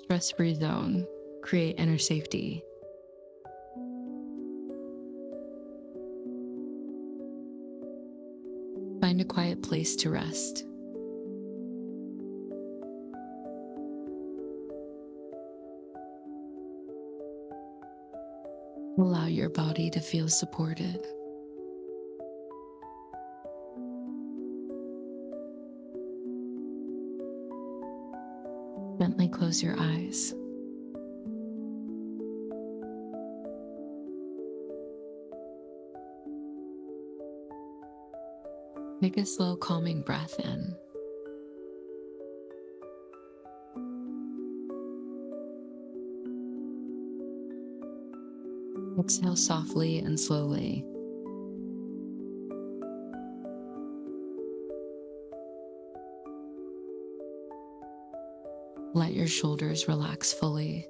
Stress-free zone. Create inner safety. Find a quiet place to rest. Allow your body to feel supported. Gently close your eyes. Take a slow, calming breath in. Exhale softly and slowly. Let your shoulders relax fully.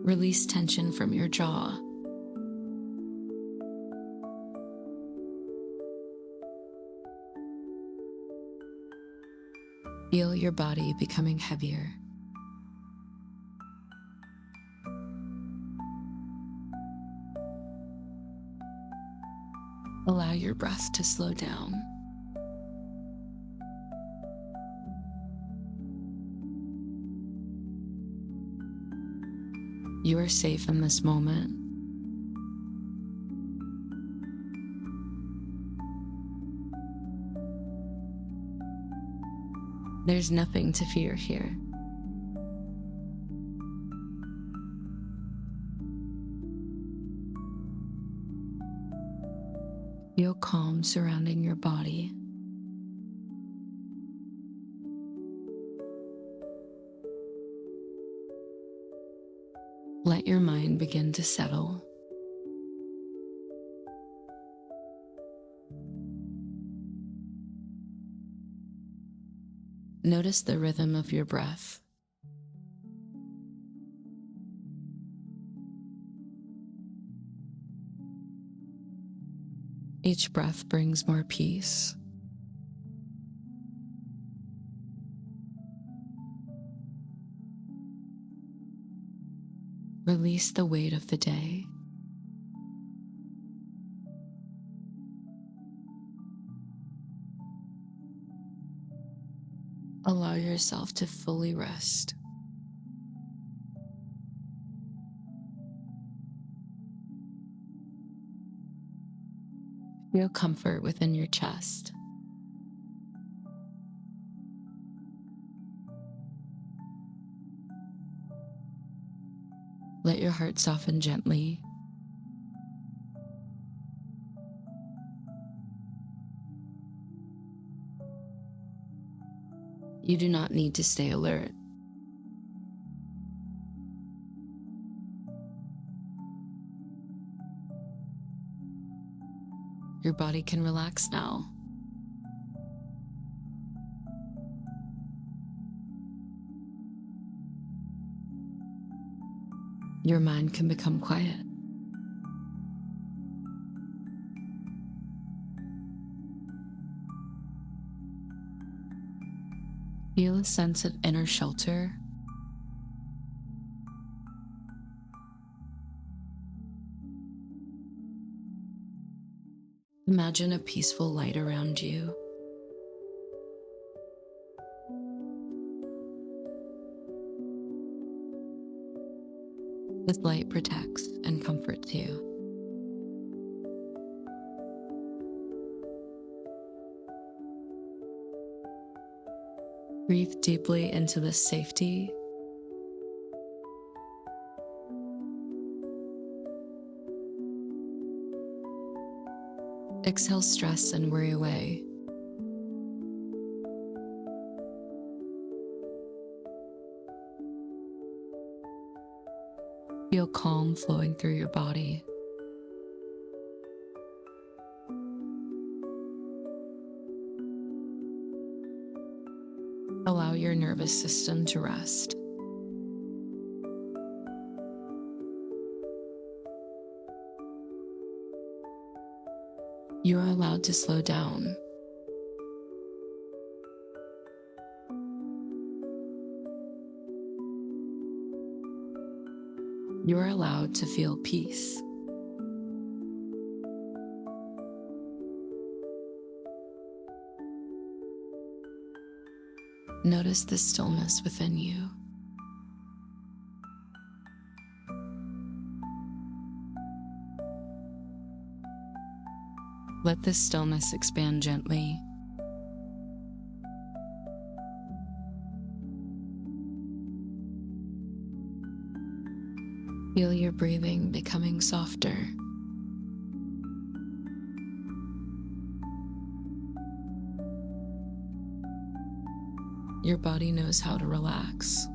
Release tension from your jaw. Feel your body becoming heavier. Allow your breath to slow down. You are safe in this moment. There's nothing to fear here. Feel calm surrounding your body. Let your mind begin to settle. Notice the rhythm of your breath. Each breath brings more peace. Release the weight of the day. Allow yourself to fully rest. Feel comfort within your chest. Let your heart soften gently. You do not need to stay alert. Your body can relax now. Your mind can become quiet. Feel a sense of inner shelter. Imagine a peaceful light around you. This light protects and comforts you. Breathe deeply into this safety. Exhale stress and worry away. Feel calm flowing through your body. Allow your nervous system to rest. You are allowed to slow down. You are allowed to feel peace. Notice the stillness within you. Let this stillness expand gently. Feel your breathing becoming softer. Your body knows how to relax.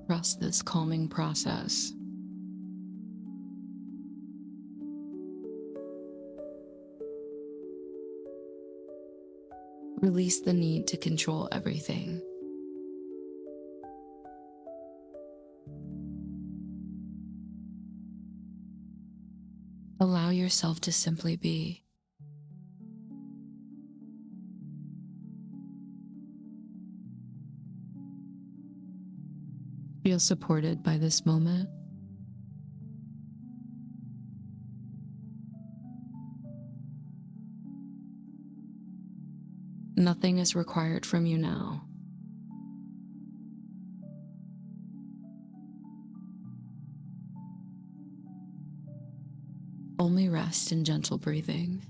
Trust this calming process. Release the need to control everything. Allow yourself to simply be. Feel supported by this moment. Nothing is required from you now. Only rest and gentle breathing.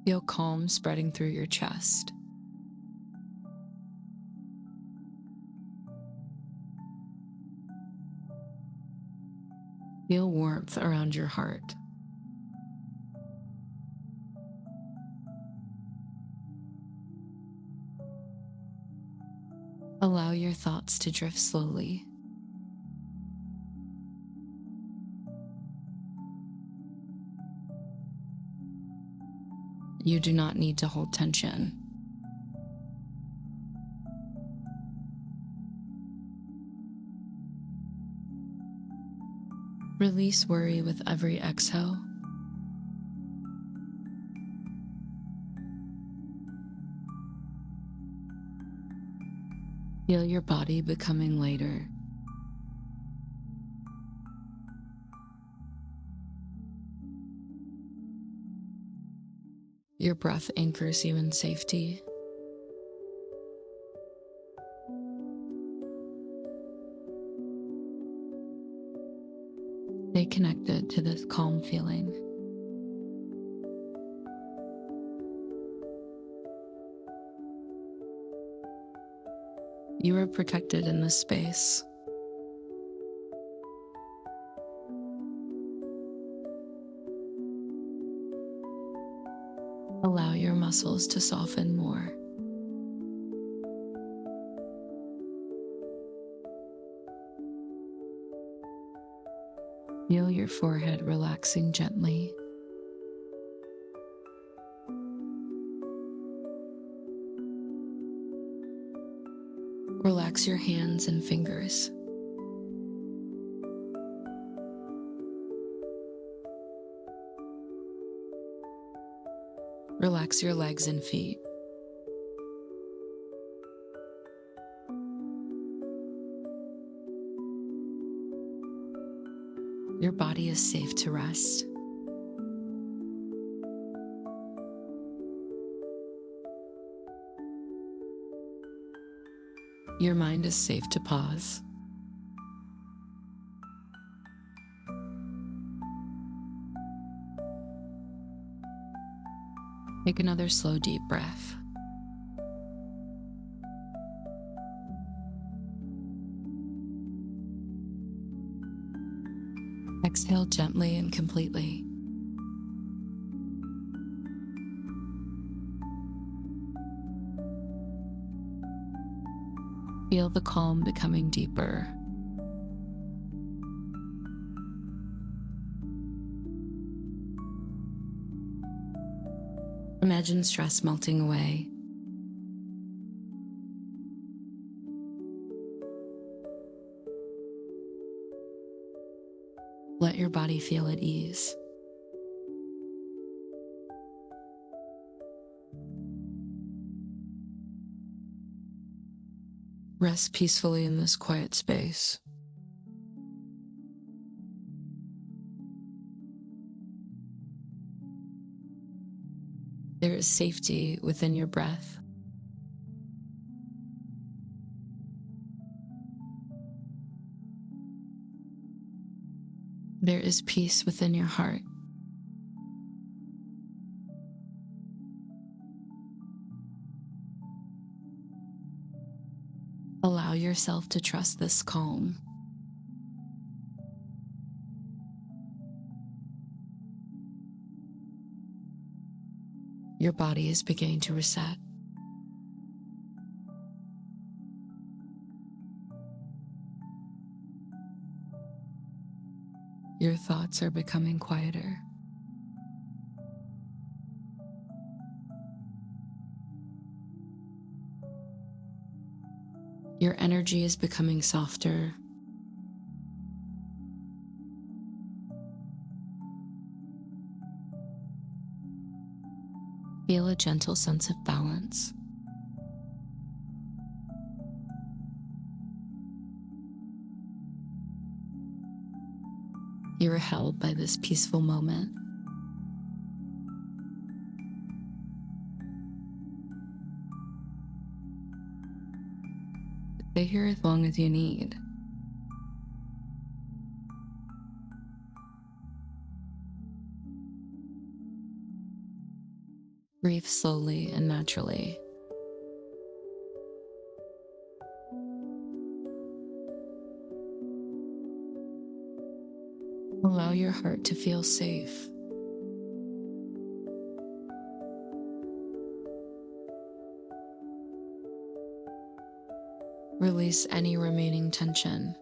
Feel calm spreading through your chest. Feel warmth around your heart. Allow your thoughts to drift slowly. You do not need to hold tension. Release worry with every exhale. Feel your body becoming lighter. Your breath anchors you in safety. Stay connected to this calm feeling. You are protected in this space. Allow your muscles to soften more. Feel your forehead relaxing gently. Relax your hands and fingers. Relax your legs and feet. Your body is safe to rest. Your mind is safe to pause. Take another slow, deep breath. Exhale gently and completely. Feel the calm becoming deeper. Imagine stress melting away. Let your body feel at ease. Rest peacefully in this quiet space. There is safety within your breath. There is peace within your heart. Allow yourself to trust this calm. Your body is beginning to reset. Your thoughts are becoming quieter. Your energy is becoming softer. Feel a gentle sense of balance. You are held by this peaceful moment. Stay here as long as you need. Breathe slowly and naturally. Allow your heart to feel safe. Release any remaining tension.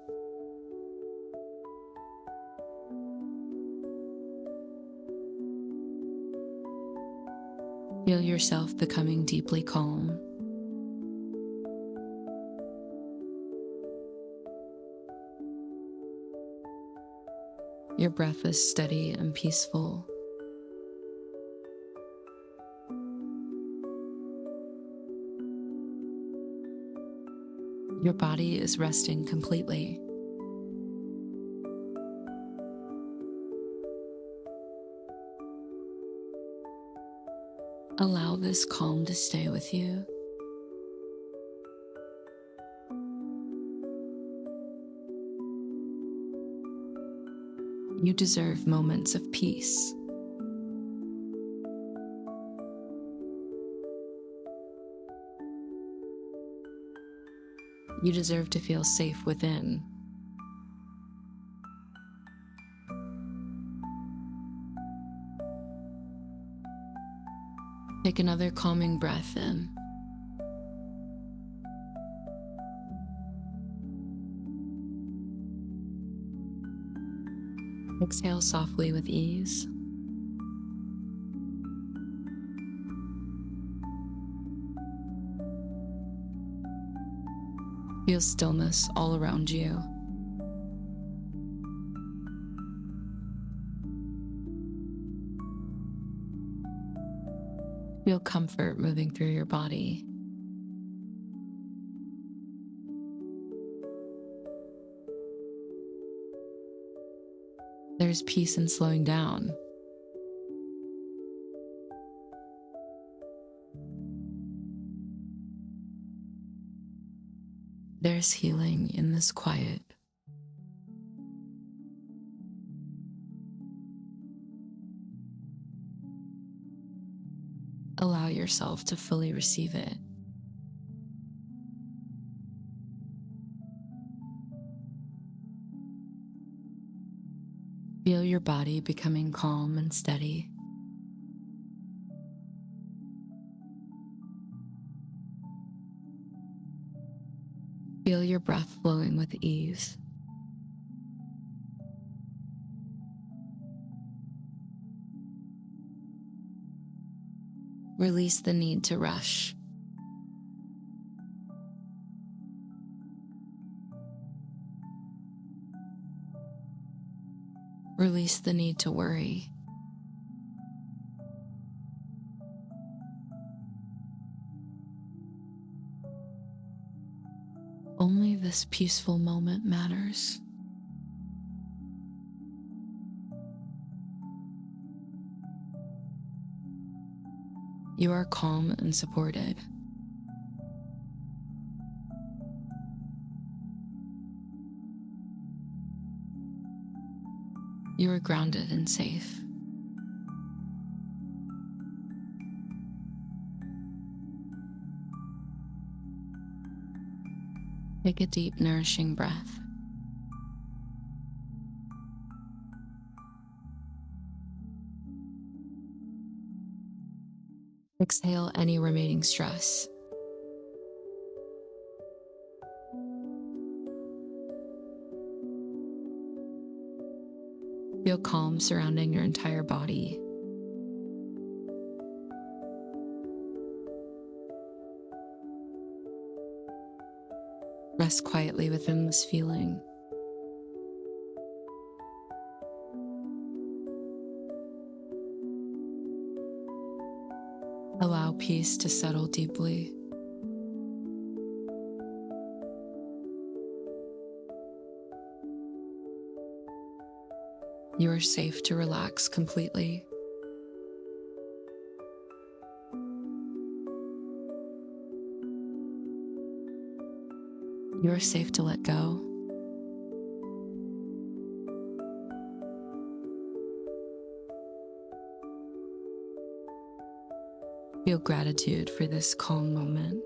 Feel yourself becoming deeply calm. Your breath is steady and peaceful. Your body is resting completely. Allow this calm to stay with you. You deserve moments of peace. You deserve to feel safe within. Take another calming breath in. Exhale softly with ease. Feel stillness all around you. Feel comfort moving through your body. There's peace in slowing down. There's healing in this quiet. Allow yourself to fully receive it. Feel your body becoming calm and steady. Feel your breath flowing with ease. Release the need to rush. Release the need to worry. Only this peaceful moment matters. You are calm and supported. You are grounded and safe. Take a deep, nourishing breath. Exhale any remaining stress. Feel calm surrounding your entire body. Rest quietly within this feeling. Allow peace to settle deeply. You are safe to relax completely. You are safe to let go. Feel gratitude for this calm moment.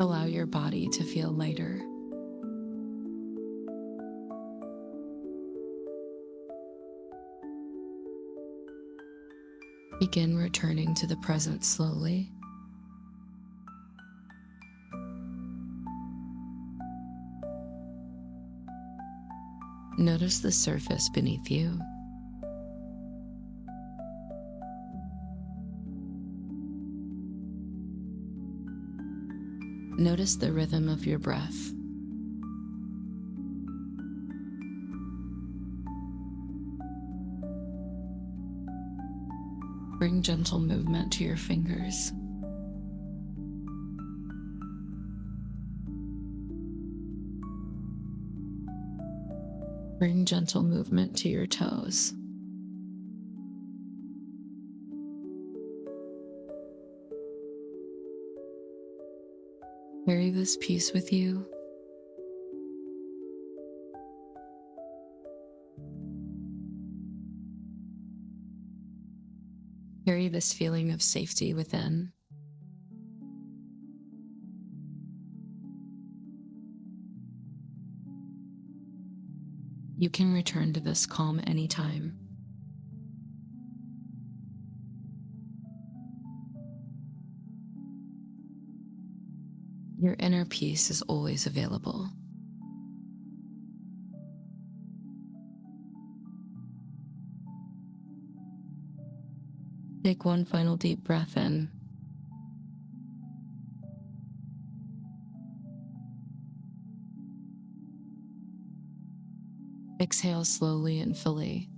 Allow your body to feel lighter. Begin returning to the present slowly. Notice the surface beneath you. Notice the rhythm of your breath. Bring gentle movement to your fingers. Bring gentle movement to your toes. Carry this peace with you. Carry this feeling of safety within. You can return to this calm anytime. Your inner peace is always available. Take one final deep breath in. Exhale slowly and fully.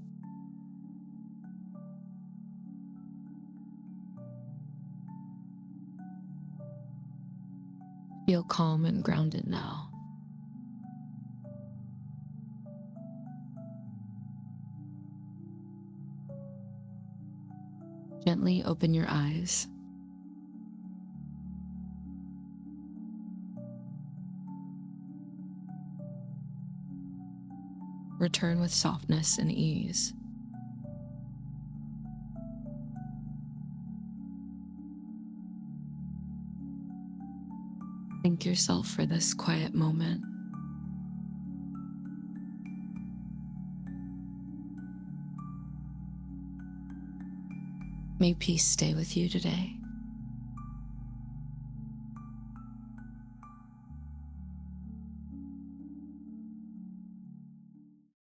Feel calm and grounded now. Gently open your eyes. Return with softness and ease. Thank yourself for this quiet moment. May peace stay with you today.